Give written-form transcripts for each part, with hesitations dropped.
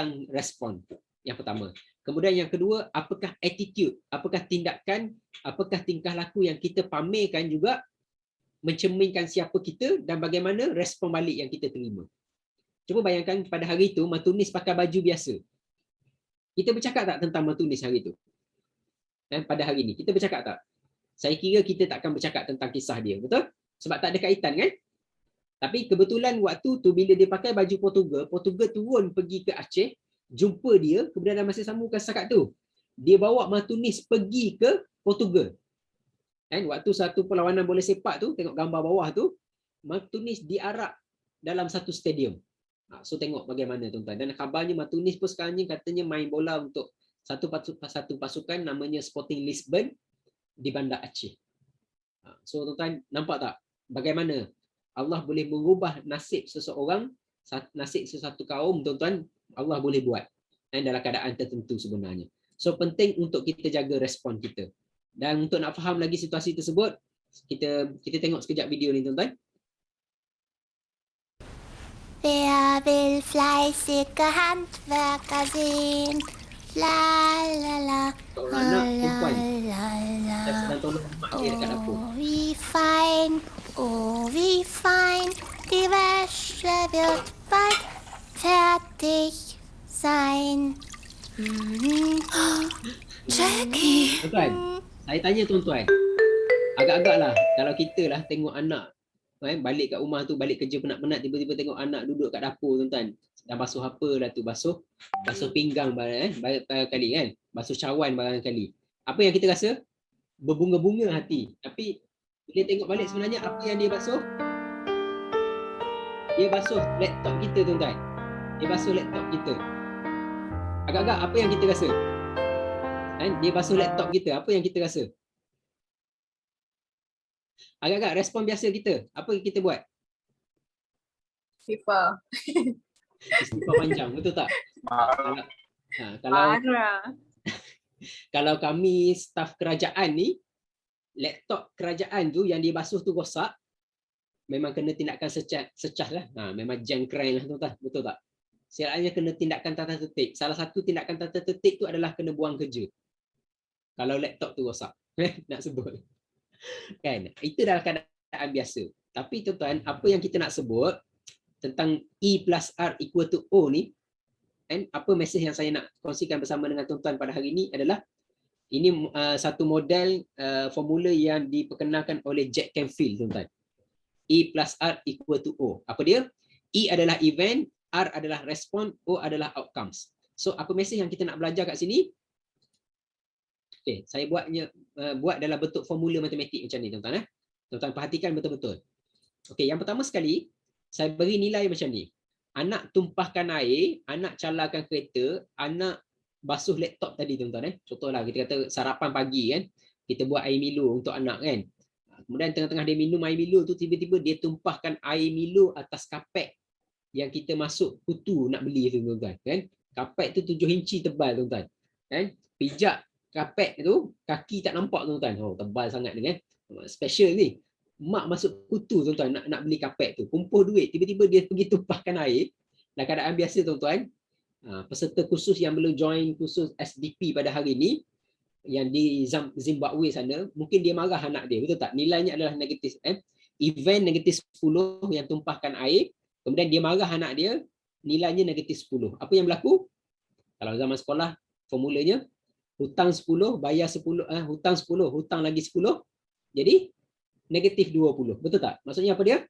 tentang respon. Yang pertama. Kemudian yang kedua, apakah attitude, apakah tindakan, apakah tingkah laku yang kita pamerkan juga mencerminkan siapa kita dan bagaimana respon balik yang kita terima. Cuba bayangkan pada hari itu Matunis pakai baju biasa. Kita bercakap tak tentang Matunis hari itu? Pada hari ini, kita bercakap tak? Saya kira kita tak akan bercakap tentang kisah dia, betul? Sebab tak ada kaitan kan? Tapi kebetulan waktu tu bila dia pakai baju Portugal turun pergi ke Aceh, jumpa dia, kemudian dalam masa sama bukan setakat tu. Dia bawa Matunis pergi ke Portugal. Kan waktu satu perlawanan bola sepak tu, tengok gambar bawah tu, Matunis diarak dalam satu stadium. So tengok bagaimana tuan-tuan. Dan khabarnya Matunis pun sekarang ni katanya main bola untuk satu pasukan namanya Sporting Lisbon di Bandar Aceh. So tuan-tuan nampak tak bagaimana Allah boleh mengubah nasib seseorang, nasib sesuatu kaum, tuan-tuan, Allah boleh buat dalam keadaan tertentu sebenarnya. So penting untuk kita jaga respon kita. Dan untuk nak faham lagi situasi tersebut, kita tengok sekejap video ni tuan-tuan. Wer will fleißige Handwerker sehen? La la la, Seorang la anak la perempuan la la. yang sedang tolong mak dia dekat dapur. Oh wie fein, die Wäsche wird bald fertig sein. Jackie. Tuan, saya tanya tuan-tuan, agak-agaklah kalau kita lah tengok anak balik kat rumah tu, balik kerja penat-penat, tiba-tiba tengok anak duduk kat dapur tuan-tuan, dah basuh apa lah tu, basuh pinggang barang kali kan, basuh cawan barang kali. Apa yang kita rasa? Berbunga-bunga hati. Tapi bila tengok balik sebenarnya apa yang dia basuh? Dia basuh laptop kita tuan-tuan. Dia basuh laptop kita. Agak-agak apa yang kita rasa? Dia basuh laptop kita, apa yang kita rasa? Agak-agak respon biasa kita, apa yang kita buat? Istighfar. Istighfar panjang, betul tak? Kalau kami staf kerajaan ni, laptop kerajaan tu yang dia basuh tu rosak, memang kena tindakan secah lah. Memang jangkring lah tuan-tuan, betul tak? Selainnya kena tindakan tata tertib. Salah satu tindakan tata tertib tu adalah kena buang kerja. Kalau laptop tu rosak, nak sebut. Kan? Itu dalam keadaan biasa. Tapi tuan-tuan, apa yang kita nak sebut tentang E plus R equal to O ni, apa mesej yang saya nak kongsikan bersama dengan tuan-tuan pada hari ini adalah ini satu model formula yang diperkenalkan oleh Jack Canfield tuan-tuan. E plus R equal to O. Apa dia? E adalah event, R adalah respon, O adalah outcomes. So apa mesej yang kita nak belajar kat sini? Okay, saya buat dalam bentuk formula matematik macam ni tuan-tuan. Tuan-tuan perhatikan betul-betul. Okay, yang pertama sekali saya beri nilai macam ni. Anak tumpahkan air, anak calakan kereta, anak basuh laptop tadi tuan-tuan. Contohlah kita kata sarapan pagi kan, kita buat air Milo untuk anak kan. Kemudian tengah-tengah dia minum air Milo tu, tiba-tiba dia tumpahkan air Milo atas kapet yang kita masuk kutu nak beli tu tuan-tuan kan. Kapet tu 7 inci tebal tuan-tuan. Kan? Pijak kapet tu kaki tak nampak tuan-tuan. Oh tebal sangat ni kan. Special ni. Mak masuk kutu tuan-tuan nak beli kapet tu. Kumpul duit, tiba-tiba dia pergi tumpahkan air. Dalam keadaan biasa tuan-tuan, peserta khusus yang belum join khusus SDP pada hari ni yang di Zimbabwe sana, mungkin dia marah anak dia, betul tak? Nilainya adalah negatif. Event negatif 10 yang tumpahkan air, kemudian dia marah anak dia, nilainya negatif 10. Apa yang berlaku? Kalau zaman sekolah, formulanya hutang 10, bayar 10, hutang 10, hutang lagi 10, jadi negatif 20. Betul tak? Maksudnya apa dia?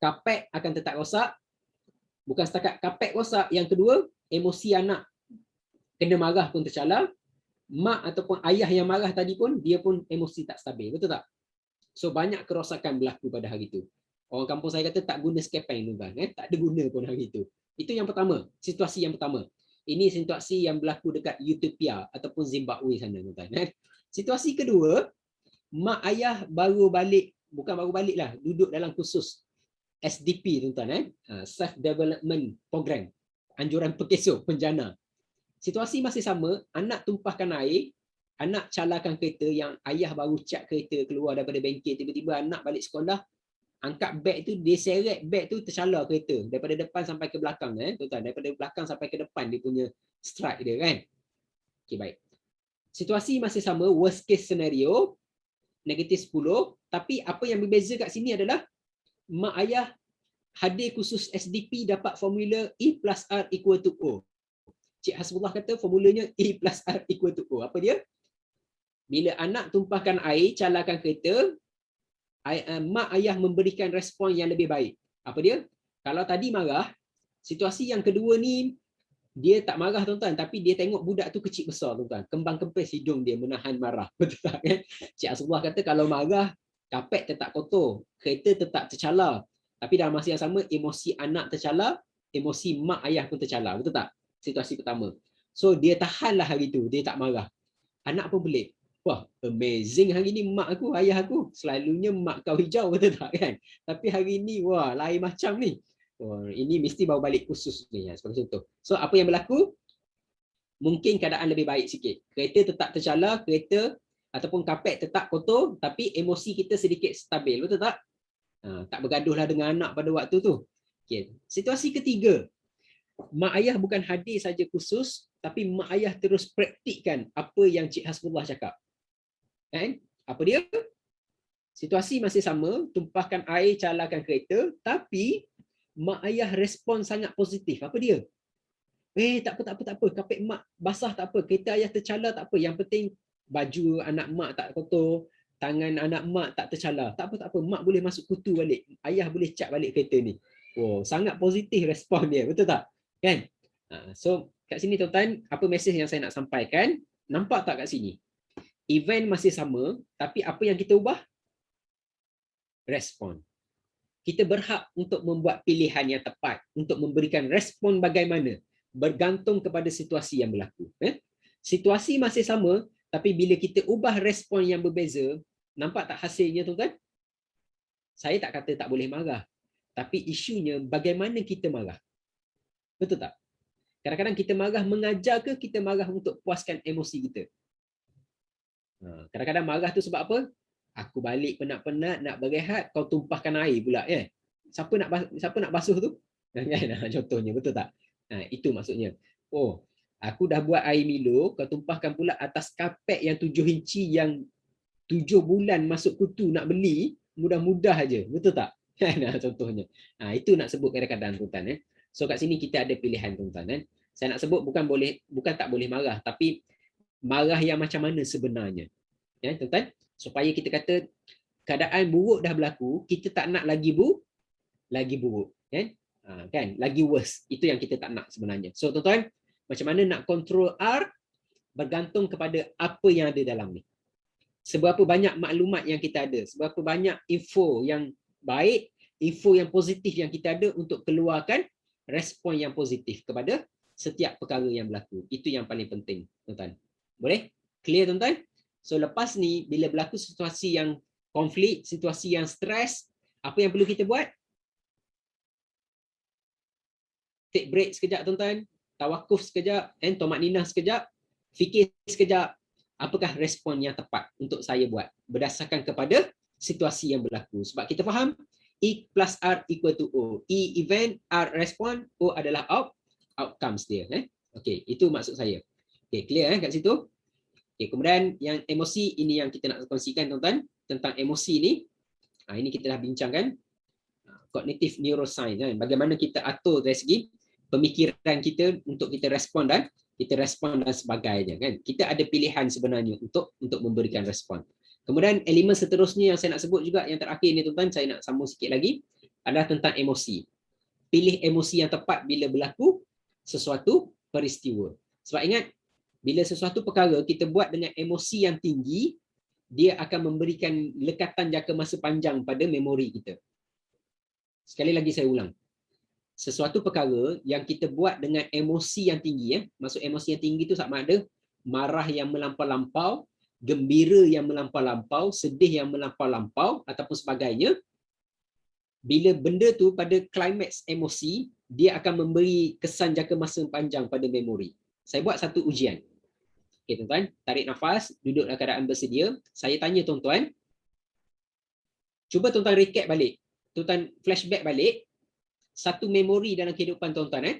Kapet akan tetap rosak. Bukan setakat kapet rosak, yang kedua, emosi anak kena marah pun tercalar. Mak ataupun ayah yang marah tadi pun, dia pun emosi tak stabil. Betul tak? So banyak kerosakan berlaku pada hari itu. Orang kampung saya kata tak guna skepeng tuan, tak ada guna pun hari itu. Itu yang pertama, situasi yang pertama. Ini situasi yang berlaku dekat Utopia ataupun Zimbabwe sana tuan. Situasi kedua, mak ayah baru balik, bukan baru balik lah, duduk dalam kursus SDP tuan-tuan, Self Development Program, anjuran pekesok penjana. Situasi masih sama, anak tumpahkan air, anak calakan kereta yang ayah baru cat kereta keluar daripada bengkel, tiba-tiba anak balik sekolah, angkat beg tu, dia seret beg tu tercalar kereta daripada depan sampai ke belakang, tuan-tuan, daripada belakang sampai ke depan dia punya strike dia kan. Okey, baik. Situasi masih sama, worst case scenario negatif 10, tapi apa yang berbeza kat sini adalah mak ayah hadir khusus SDP dapat formula E plus R equal to O. Cik Hasbullah kata formulanya E plus R equal to O. Apa dia? Bila anak tumpahkan air, calarkan kereta, mak ayah memberikan respon yang lebih baik. Apa dia? Kalau tadi marah, situasi yang kedua ni dia tak marah tuan-tuan, tapi dia tengok budak tu kecil besar tuan-tuan. Kembang kempis hidung dia menahan marah. Betul tak kan? Cik Hasbullah kata kalau marah, kapet tetap kotor, kereta tetap tercalar. Tapi dalam masa yang sama, emosi anak tercalar, emosi mak ayah pun tercalar. Betul tak? Situasi pertama. So dia tahanlah hari tu, dia tak marah. Anak pun pelik. Wah, amazing hari ni mak aku, ayah aku. Selalunya mak kau hijau, betul tak kan? Tapi hari ni, wah, lain macam ni. Wah, ini mesti bawa balik khusus ni, sebagai contoh. So, apa yang berlaku? Mungkin keadaan lebih baik sikit. Kereta tetap tercalar, kereta ataupun kapet tetap kotor, tapi emosi kita sedikit stabil, betul tak? Tak bergaduhlah dengan anak pada waktu tu. Okay. Situasi ketiga, mak ayah bukan hadir saja khusus, tapi mak ayah terus praktikkan apa yang Cik Hasbullah cakap. Kan? Apa dia? Situasi masih sama, tumpahkan air, calarkan kereta, tapi mak ayah respon sangat positif. Apa dia? Tak apa, kapet mak basah tak apa, kereta ayah tercalar tak apa, yang penting baju anak mak tak kotor, tangan anak mak tak tercalar. Tak apa, mak boleh masuk kutu balik, ayah boleh cat balik kereta ni. Oh, sangat positif respon dia, betul tak? Kan? So, kat sini tuan-tuan, apa mesej yang saya nak sampaikan? Nampak tak kat sini? Event masih sama, tapi apa yang kita ubah? Respon. Kita berhak untuk membuat pilihan yang tepat, untuk memberikan respon bagaimana, bergantung kepada situasi yang berlaku. Situasi masih sama, tapi bila kita ubah respon yang berbeza, nampak tak hasilnya tuan-tuan? Saya tak kata tak boleh marah, tapi isunya bagaimana kita marah. Betul tak? Kadang-kadang kita marah mengajar ke kita marah untuk puaskan emosi kita? Kadang-kadang marah tu sebab apa? Aku balik penat-penat nak berehat, kau tumpahkan air pula ya. Siapa nak basuh tu? Kan? Contohnya, betul tak? Itu maksudnya. Oh, aku dah buat air Milo, kau tumpahkan pula atas kapet yang 7 inci yang 7 bulan masuk kutu nak beli, mudah-mudah aja. Betul tak? Contohnya. Itu nak sebut kadang-kadang tuan-tuan. So kat sini kita ada pilihan tuan-tuan. Saya nak sebut bukan tak boleh marah, tapi marah yang macam mana sebenarnya. Ya, tuan-tuan, supaya kita kata keadaan buruk dah berlaku, kita tak nak lagi buruk, kan? Lagi worse. Itu yang kita tak nak sebenarnya. So tuan-tuan, macam mana nak control R bergantung kepada apa yang ada dalam ni. Seberapa banyak maklumat yang kita ada, seberapa banyak info yang baik, info yang positif yang kita ada untuk keluarkan respon yang positif kepada setiap perkara yang berlaku. Itu yang paling penting, tuan-tuan. Boleh? Clear, tuan-tuan? So lepas ni, bila berlaku situasi yang konflik, situasi yang stres, apa yang perlu kita buat? Take break sekejap tuan-tuan, tawakuf sekejap, tomak ninah sekejap, fikir sekejap, apakah respon yang tepat untuk saya buat berdasarkan kepada situasi yang berlaku. Sebab kita faham, E plus R equal to O. E event, R respon, O adalah outcomes dia. Okay, itu maksud saya. Okay, clear kat situ? Okay, kemudian yang emosi, ini yang kita nak kongsikan tuan-tuan, tentang emosi ni. Ini kita dah bincangkan. Cognitive neuroscience, bagaimana kita atur dari segi pemikiran kita untuk kita respon dan sebagainya, kan. Kita ada pilihan sebenarnya untuk memberikan respon. Kemudian elemen seterusnya yang saya nak sebut juga, yang terakhir ni tuan-tuan, saya nak sambung sikit lagi, adalah tentang emosi. Pilih emosi yang tepat bila berlaku sesuatu peristiwa. Sebab ingat, bila sesuatu perkara kita buat dengan emosi yang tinggi, dia akan memberikan lekatan jangka masa panjang pada memori kita. Sekali lagi saya ulang. Sesuatu perkara yang kita buat dengan emosi yang tinggi, maksud emosi yang tinggi itu sama ada marah yang melampau-lampau, gembira yang melampau-lampau, sedih yang melampau-lampau ataupun sebagainya. Bila benda tu pada klimaks emosi, dia akan memberi kesan jangka masa panjang pada memori. Saya buat satu ujian. Okey tuan-tuan, tarik nafas, duduk dalam keadaan bersedia. Saya tanya tuan-tuan, cuba tuan-tuan recap balik. tuan flashback balik satu memori dalam kehidupan tuan-tuan.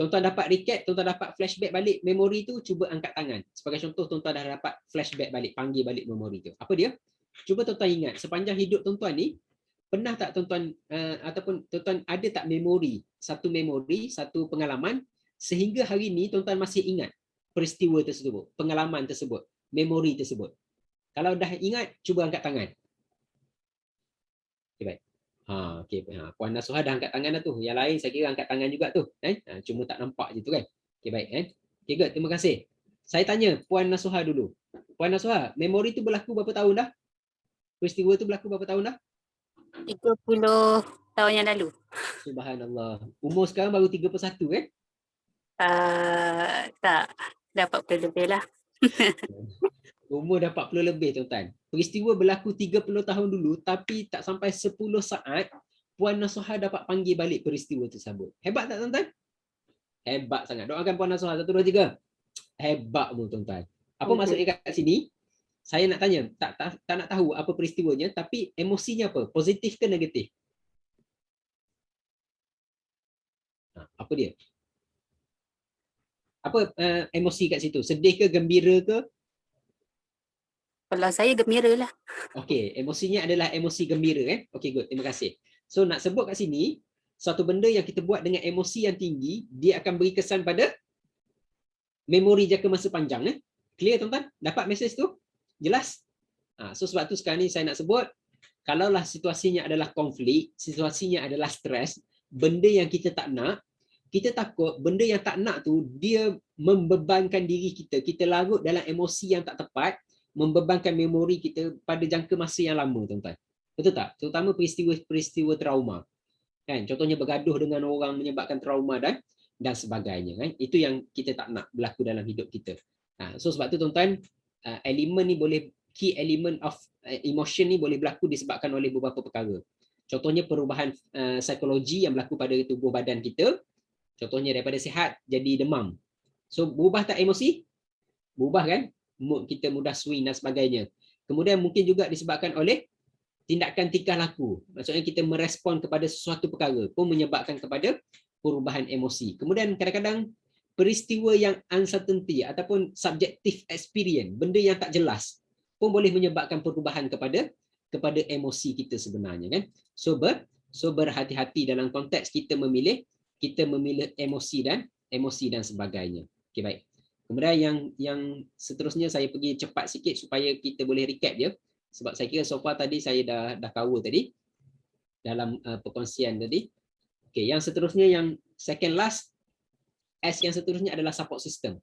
Tuan-tuan dapat recap, tuan-tuan dapat flashback balik memori tu, cuba angkat tangan. Sebagai contoh, tuan-tuan dah dapat flashback balik, panggil balik memori tu. Apa dia? Cuba tuan-tuan ingat, sepanjang hidup tuan-tuan ni, pernah tak tuan-tuan ataupun tuan-tuan ada tak memori, satu pengalaman sehingga hari ni tuan-tuan masih ingat peristiwa tersebut, pengalaman tersebut, memori tersebut. Kalau dah ingat, cuba angkat tangan. Okay, baik. Okay. Puan Nasuha dah angkat tangan dah tu. Yang lain saya kira angkat tangan juga tu. Cuma tak nampak je tu kan. Okay, baik. Okay, good. Terima kasih. Saya tanya Puan Nasuha dulu. Puan Nasuha, memori tu berlaku berapa tahun dah? Peristiwa tu berlaku berapa tahun dah? 30 tahun yang lalu. Subhanallah. Umur sekarang baru 31 kan? Tak, dah 40 lebih lah. Umur dah 40 lebih tuan-tuan. Peristiwa berlaku 30 tahun dulu tapi tak sampai 10 saat Puan Nasuha dapat panggil balik peristiwa tersebut. Hebat tak tuan-tuan? Hebat sangat. Doakan Puan Nasuha 1, 2, 3. Hebat mu tuan-tuan. Apa maksudnya kat sini? Saya nak tanya, tak nak tahu apa peristiwanya tapi emosinya apa? Positif ke negatif? Apa dia? Apa emosi kat situ? Sedih ke, gembira ke? Kalau saya gembira lah. Okey, emosinya adalah emosi gembira Okey, good. Terima kasih. So nak sebut kat sini, suatu benda yang kita buat dengan emosi yang tinggi, dia akan beri kesan pada memori jangka masa panjang Clear tuan-tuan? Dapat mesej tu? Jelas? So sebab tu sekarang ni saya nak sebut, kalaulah situasinya adalah konflik, situasinya adalah stres, benda yang kita tak nak, kita takut benda yang tak nak tu dia membebankan diri kita, kita larut dalam emosi yang tak tepat, membebankan memori kita pada jangka masa yang lama tuan-tuan. Betul tak? Terutama peristiwa trauma. Kan? Contohnya bergaduh dengan orang menyebabkan trauma dan sebagainya Itu yang kita tak nak berlaku dalam hidup kita. So sebab tu tuan-tuan, elemen ni boleh, key element of emotion ni boleh berlaku disebabkan oleh beberapa perkara. Contohnya perubahan psikologi yang berlaku pada tubuh badan kita. Contohnya daripada sihat jadi demam. So berubah tak emosi? Berubah kan? Mood kita mudah swing dan sebagainya. Kemudian mungkin juga disebabkan oleh tindakan tingkah laku. Maksudnya kita merespon kepada sesuatu perkara pun menyebabkan kepada perubahan emosi. Kemudian kadang-kadang peristiwa yang uncertainty ataupun subjective experience, benda yang tak jelas pun boleh menyebabkan perubahan kepada emosi kita sebenarnya kan. So berhati-hati dalam konteks kita memilih emosi dan sebagainya. Okey, baik. Kemudian yang seterusnya saya pergi cepat sikit supaya kita boleh recap dia. Sebab saya kira so far tadi saya dah cover tadi dalam perkongsian tadi. Okey, yang seterusnya yang second last, S yang seterusnya adalah support system.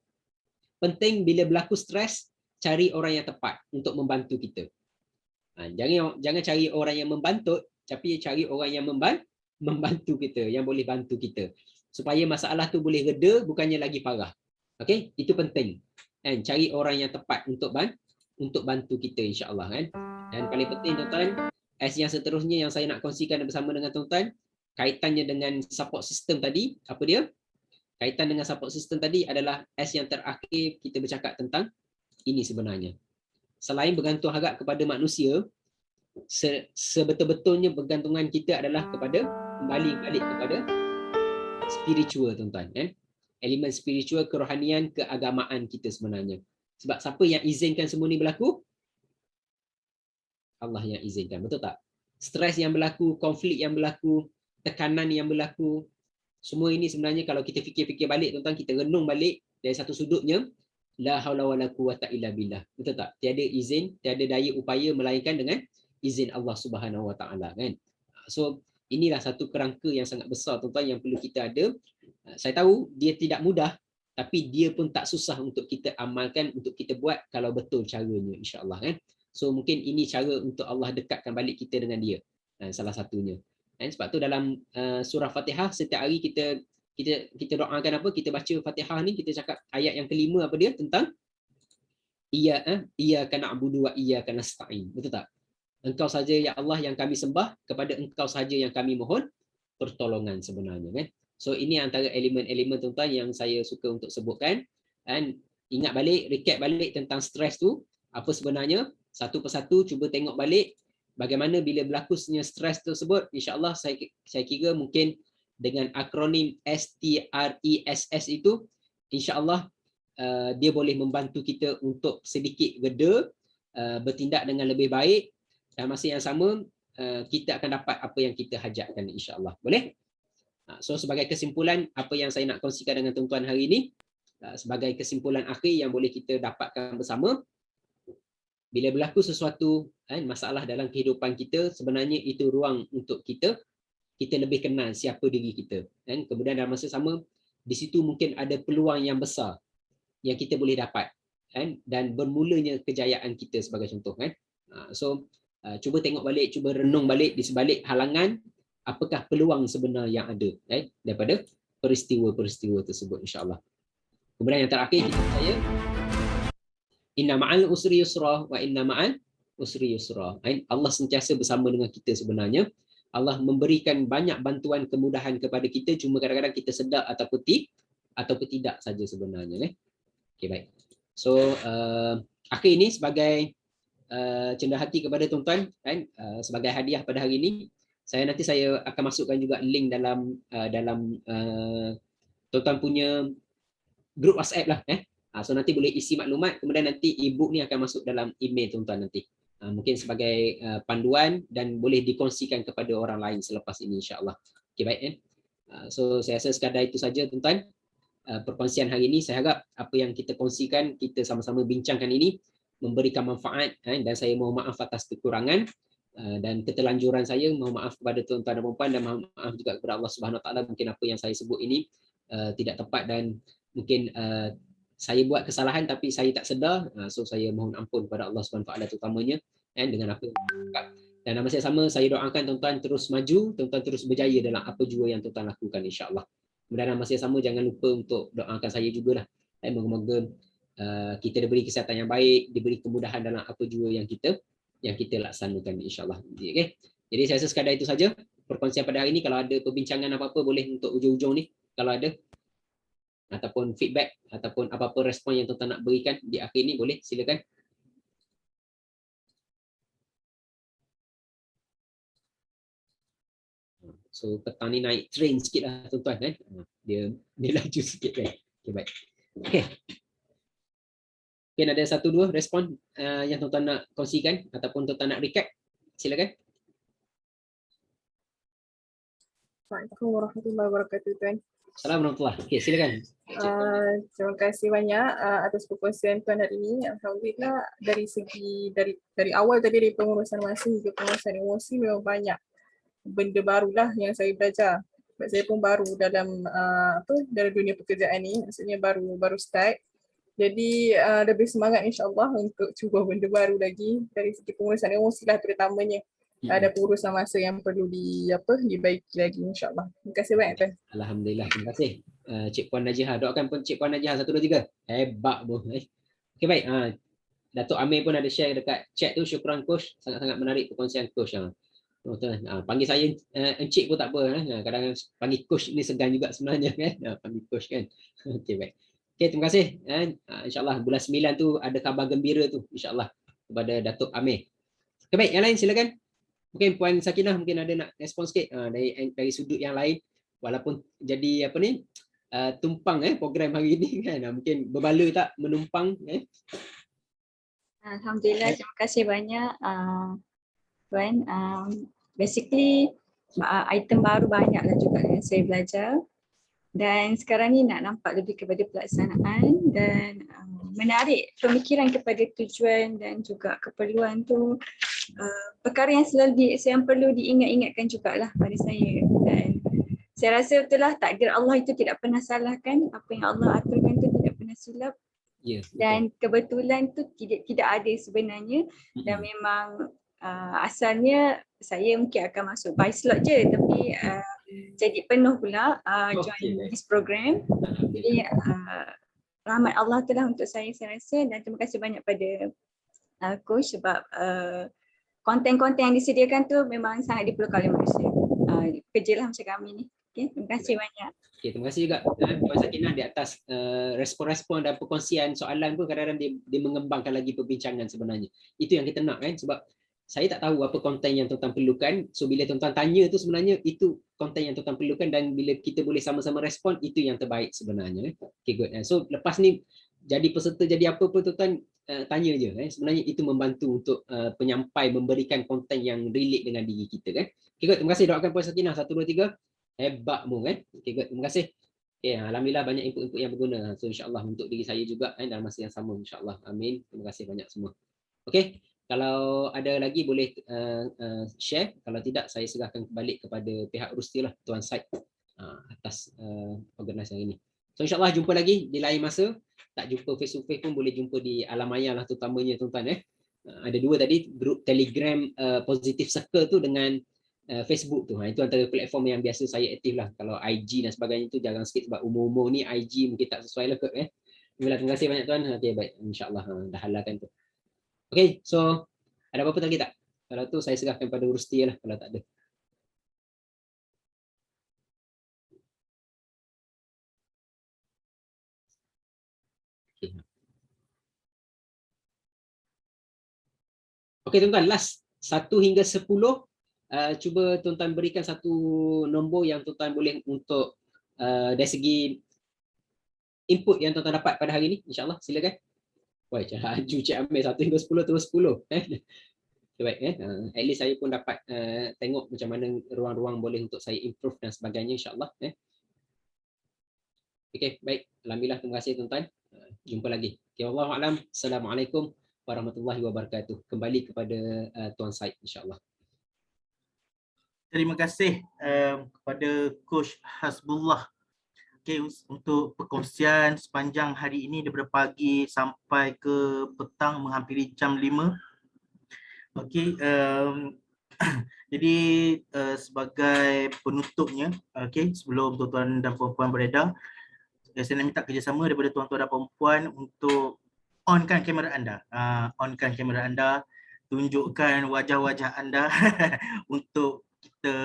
Penting bila berlaku stres, cari orang yang tepat untuk membantu kita. Jangan cari orang yang membantut, tapi cari orang yang membantu kita, yang boleh bantu kita. Supaya masalah tu boleh reda, bukannya lagi parah. Okey, itu penting. Cari orang yang tepat untuk bantu kita insya-Allah kan. Dan paling penting tuan-tuan, S yang seterusnya yang saya nak kongsikan bersama dengan tuan-tuan, kaitannya dengan support system tadi, apa dia? Kaitan dengan support system tadi adalah S yang terakhir kita bercakap tentang ini sebenarnya. Selain bergantung harap kepada manusia, sebetul-betulnya bergantungan kita adalah kepada kembali kepada spiritual tuan-tuan kan. Elemen spiritual, kerohanian, keagamaan kita sebenarnya. Sebab siapa yang izinkan semua ni berlaku? Allah yang izinkan, betul tak? Stres yang berlaku, konflik yang berlaku, tekanan yang berlaku, semua ini sebenarnya kalau kita fikir-fikir balik tuan-tuan, kita renung balik dari satu sudutnya, la haula wala quwwata illa billah. Betul tak? Tiada izin, tiada daya upaya melainkan dengan izin Allah Subhanahu Wa Taala kan. So inilah satu kerangka yang sangat besar tuan-tuan yang perlu kita ada. Saya tahu dia tidak mudah, tapi dia pun tak susah untuk kita amalkan, untuk kita buat kalau betul caranya insya-Allah kan. So mungkin ini cara untuk Allah dekatkan balik kita dengan dia. Salah satunya. Sebab tu dalam surah Fatihah setiap hari kita doakan apa? Kita baca Fatihah ni, kita cakap ayat yang kelima apa dia? Tentang iyyaka na'budu wa iyyaka nasta'in. Betul tak? Engkau saja ya Allah yang kami sembah, kepada engkau saja yang kami mohon pertolongan sebenarnya kan. So ini antara elemen-elemen tuan-tuan yang saya suka untuk sebutkan. Dan ingat balik, recap balik tentang stres tu, apa sebenarnya, satu persatu cuba tengok balik bagaimana bila berlakunya stres tersebut, insya-Allah saya kira mungkin dengan akronim STRESS itu, insya-Allah dia boleh membantu kita untuk sedikit reda, bertindak dengan lebih baik, dan masa yang sama kita akan dapat apa yang kita hajatkan, insya-Allah. Boleh? So sebagai kesimpulan, apa yang saya nak kongsikan dengan tuan-tuan hari ini, sebagai kesimpulan akhir yang boleh kita dapatkan bersama, bila berlaku sesuatu masalah dalam kehidupan kita, sebenarnya itu ruang untuk kita lebih kenal siapa diri kita. Kemudian dalam masa sama, di situ mungkin ada peluang yang besar yang kita boleh dapat, dan bermulanya kejayaan kita sebagai contoh. So cuba tengok balik, cuba renung balik di sebalik halangan, apakah peluang sebenar yang ada daripada peristiwa-peristiwa tersebut, insya-Allah. Kemudian yang terakhir kita percaya, inna ma'al usri yusra wa inna ma'al usri yusra. Allah sentiasa bersama dengan kita sebenarnya. Allah memberikan banyak bantuan kemudahan kepada kita, cuma kadang-kadang kita sedar ataupun tidak saja sebenarnya. Okey, baik. So akhir ini sebagai cendah hati kepada tuan-tuan, sebagai hadiah pada hari ini, saya akan masukkan juga link dalam tuan-tuan punya grup WhatsApp lah. So nanti boleh isi maklumat, kemudian nanti e-book ni akan masuk dalam email tuan-tuan nanti. Mungkin sebagai panduan dan boleh dikongsikan kepada orang lain selepas ini, insya-Allah. Okey, baik. So saya rasa sekadar itu saja tuan-tuan. Perkongsian hari ini, saya harap apa yang kita kongsikan, kita sama-sama bincangkan ini memberikan manfaat, dan saya mohon maaf atas kekurangan dan keterlanjuran saya, mohon maaf kepada tuan-tuan dan puan-puan, dan mohon maaf juga kepada Allah Subhanahu Wa Taala, mungkin apa yang saya sebut ini tidak tepat dan mungkin saya buat kesalahan tapi saya tak sedar, so saya mohon ampun kepada Allah Subhanahu Wa Taala terutamanya dengan apa yang saya cakap. Dan dalam masa yang sama, saya doakan tuan-tuan terus maju, tuan-tuan terus berjaya dalam apa jua yang tuan-tuan lakukan, insya-Allah. Kemudian dalam masa yang sama, jangan lupa untuk doakan saya jugalah, moga-moga kita diberi kesihatan yang baik, diberi kemudahan dalam apa jua yang kita laksanakan, insya-Allah. Okay? Jadi saya rasa sekadar itu saja perkongsian pada hari ini. Kalau ada perbincangan apa-apa, boleh untuk ujung-ujung ni kalau ada, ataupun feedback ataupun apa-apa respon yang tuan-tuan nak berikan di akhir ni, boleh silakan. So petang ni naik train sikit lah tuan-tuan, dia laju sikit kan. Okay, baik. Okay. Mungkin ada 1-2 respon yang tuan-tuan nak kongsikan ataupun tuan-tuan nak recap, silakan. Assalamualaikum warahmatullahi wabarakatuh, tuan. Assalamualaikum warahmatullahi. Okey, silakan. Terima kasih banyak atas perkongsian tuan hari ini. Alhamdulillah, dari segi dari awal tadi, dari pengurusan masa hingga pengurusan emosi, memang banyak benda barulah yang saya belajar. Sebab saya pun baru dalam dalam dunia pekerjaan ni, maksudnya baru start. Jadi lebih semangat, insya-Allah, untuk cuba benda baru lagi dari segi pengurusan emosi lah terutamanya. Ada pengurusan masa yang perlu dibaiki lagi, insya-Allah. Terima kasih banyak, tuan. Alhamdulillah, terima kasih. Cik Puan Najihah, doakan pun Cik Puan Najihah 1 2 3. Hebat boh. Okey, baik. Datuk Amir pun ada share dekat chat tu, syukran coach, sangat-sangat menarik perkongsian coach. Panggil saya encik pun tak apa. Kadang-kadang panggil coach ni segan juga sebenarnya kan. Panggil coach kan. Okey, baik. Okey, terima kasih. InsyaAllah bulan 9 tu ada khabar gembira tu, insyaAllah, kepada Datuk Amir. Okey, baik. Yang lain silakan. Mungkin Puan Sakinah mungkin ada nak respon sikit dari sudut yang lain, walaupun jadi tumpang program hari ini kan, mungkin berbala tak menumpang. Alhamdulillah, terima kasih banyak Puan. Basically item baru banyaklah juga yang saya belajar, dan sekarang ni nak nampak lebih kepada pelaksanaan dan menarik pemikiran kepada tujuan dan juga keperluan tu. Perkara yang yang perlu diingat-ingatkan jugalah pada saya, dan saya rasa betul lah takdir Allah itu tidak pernah salah kan, apa yang Allah aturkan tu tidak pernah silap. Dan kebetulan tu tidak ada sebenarnya, dan memang asalnya saya mungkin akan masuk by slot je, tapi jadi penuh pula join this program. Jadi rahmat Allah tu lah untuk saya rasa, dan terima kasih banyak pada coach sebab konten-konten yang disediakan tu memang sangat diperlukan oleh manusia. Kerjalah macam kami ni. Okay, terima kasih banyak. Okay, terima kasih juga Puan Sakinah di atas respon-respon dan perkongsian soalan pun kadang-kadang dia mengembangkan lagi perbincangan sebenarnya. Itu yang kita nak kan, sebab saya tak tahu apa konten yang tuan-tuan perlukan. So bila tuan-tuan tanya tu sebenarnya itu konten yang tuan-tuan perlukan, dan bila kita boleh sama-sama respon, itu yang terbaik sebenarnya. Okay, good. So lepas ni jadi peserta jadi apa pun tuan-tuan tanya je. Sebenarnya itu membantu untuk penyampai memberikan konten yang relate dengan diri kita kan. Okay, good. Terima kasih. Doakan Puan Sakinah 1 2 3. Hebatmu kan. Okay, good. Terima kasih. Okay, alhamdulillah banyak input-input yang berguna. So insya-Allah untuk diri saya juga dalam masa yang sama, insya-Allah. Amin. Terima kasih banyak semua. Okey. Kalau ada lagi boleh share. Kalau tidak, saya serahkan balik kepada pihak Rusty lah, Tuan Said, atas organisasi yang ini. So insyaAllah jumpa lagi di lain masa. Tak jumpa face to face pun boleh jumpa di alam maya lah terutamanya tuan-tuan. Ada 2 tadi, grup Telegram Positive Circle tu dengan Facebook tu. Itu antara platform yang biasa saya aktif lah. Kalau IG dan sebagainya tu jarang sikit sebab umur-umur ni IG mungkin tak sesuai lah kot. Terima kasih banyak tuan. Okay, baik. InsyaAllah dah halalkan tu. Okay, so ada apa-apa lagi tak? Kalau tu saya serahkan pada Rusty lah kalau tak ada. Okay. Okay tuan-tuan, last 1 hingga 10. Cuba tuan-tuan berikan satu nombor yang tuan-tuan boleh untuk dari segi input yang tuan-tuan dapat pada hari ini. InsyaAllah, silakan. Wah, Cik Amir 1 hingga 10 terus 10. Baik, at least saya pun dapat tengok macam mana ruang-ruang boleh untuk saya improve dan sebagainya, insyaAllah. Okay, baik. Alhamdulillah, terima kasih tuan-tuan. Jumpa lagi. Okay, Wallahualam. Assalamualaikum warahmatullahi wabarakatuh. Kembali kepada Tuan Said, insyaAllah. Terima kasih kepada Coach Hasbullah. Okay, untuk perkongsian sepanjang hari ini daripada pagi sampai ke petang menghampiri jam 5. Okay, jadi sebagai penutupnya, okay, sebelum tuan-tuan dan puan-puan beredar, saya nak minta kerjasama daripada tuan-tuan dan puan-puan untuk onkan kamera anda. Onkan kamera anda, tunjukkan wajah-wajah anda untuk kita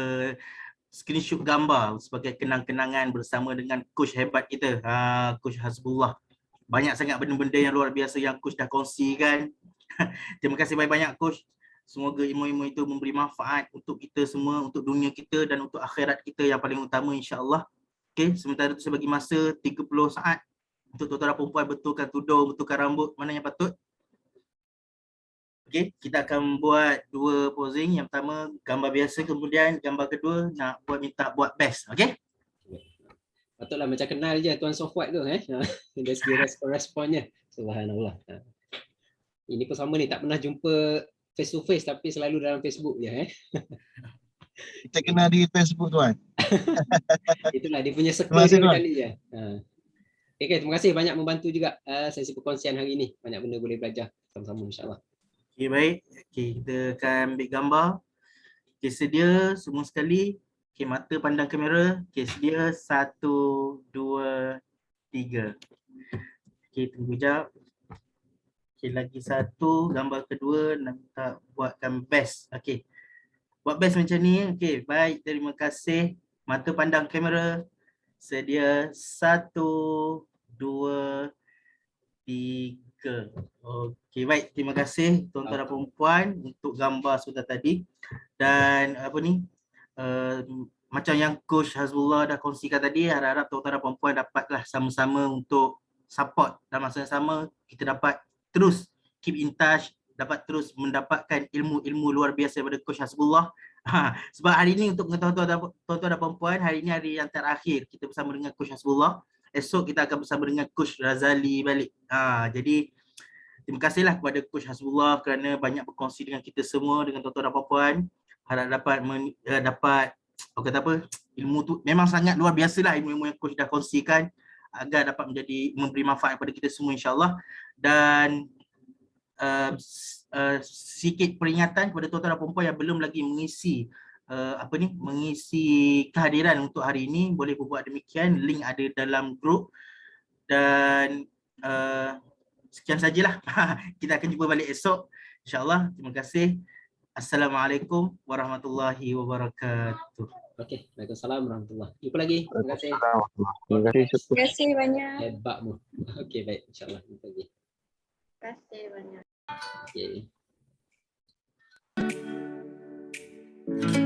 screenshot gambar sebagai kenang-kenangan bersama dengan coach hebat kita, Coach Hasbullah. Banyak sangat benda-benda yang luar biasa yang coach dah kongsikan. Terima kasih banyak-banyak coach. Semoga ilmu-ilmu itu memberi manfaat untuk kita semua, untuk dunia kita dan untuk akhirat kita yang paling utama, insya-Allah. Okey, sementara itu saya bagi masa 30 saat untuk tuan-tuan dan puan-puan betulkan tudung, betulkan rambut, mana yang patut. Okey, kita akan buat 2 posing. Yang pertama gambar biasa, kemudian gambar kedua nak minta buat best. Okey? Patutlah macam kenal je Tuan Sofwat tu dari segi respon-responnya. Subhanallah. Ini pun sama ni, tak pernah jumpa face to face tapi selalu dalam Facebook je. Kita kenal di Facebook tuan. Itulah dia punya circle dia macam ni je. Okay, terima kasih banyak membantu juga sesi perkongsian hari ini. Banyak benda boleh belajar sama-sama, insya-Allah. Okay, baik. Okay, kita akan ambil gambar. Okay, sedia semua sekali. Okay, mata pandang kamera. Okay, sedia 1, 2, 3. Okay, tunggu sekejap. Okay, lagi satu. Gambar kedua nak minta buatkan best. Okay, buat best macam ni. Okay, baik. Terima kasih. Mata pandang kamera. Sedia 1, 2, 3. Okey, baik. Terima kasih tuan-tuan dan puan-puan untuk gambar sebentar tadi. Dan apa ni, macam yang Coach Hasbullah dah kongsikan tadi, harap-harap tuan-tuan dan puan-puan dapatlah sama-sama untuk support. Dan masa yang sama, kita dapat terus keep in touch, dapat terus mendapatkan ilmu-ilmu luar biasa daripada Coach Hasbullah. Sebab hari ini untuk tuan-tuan dan puan-puan, hari ini hari yang terakhir kita bersama dengan Coach Hasbullah. Esok kita akan bersama dengan Coach Razali balik. Jadi terima kasihlah kepada Coach Hasbullah kerana banyak berkongsi dengan kita semua, dengan tuan-tuan dan puan-puan. Harap dapat ilmu tu memang sangat luar biasalah, ilmu-ilmu yang Coach dah kongsikan agar dapat memberi manfaat kepada kita semua, insya-Allah. Dan sikit peringatan kepada tuan-tuan dan puan-puan yang belum lagi mengisi mengisi kehadiran untuk hari ini, boleh buat demikian. Link ada dalam grup. Dan sekian sajalah. Kita akan jumpa balik esok, insya-Allah. Terima kasih. Assalamualaikum warahmatullahi wabarakatuh. Okey, Waalaikumsalam warahmatullahi. Jumpa lagi. Terima kasih. Terima kasih banyak. Hebatmu. Okey, baik, insya-Allah jumpa lagi. Terima kasih banyak. Okey. Thank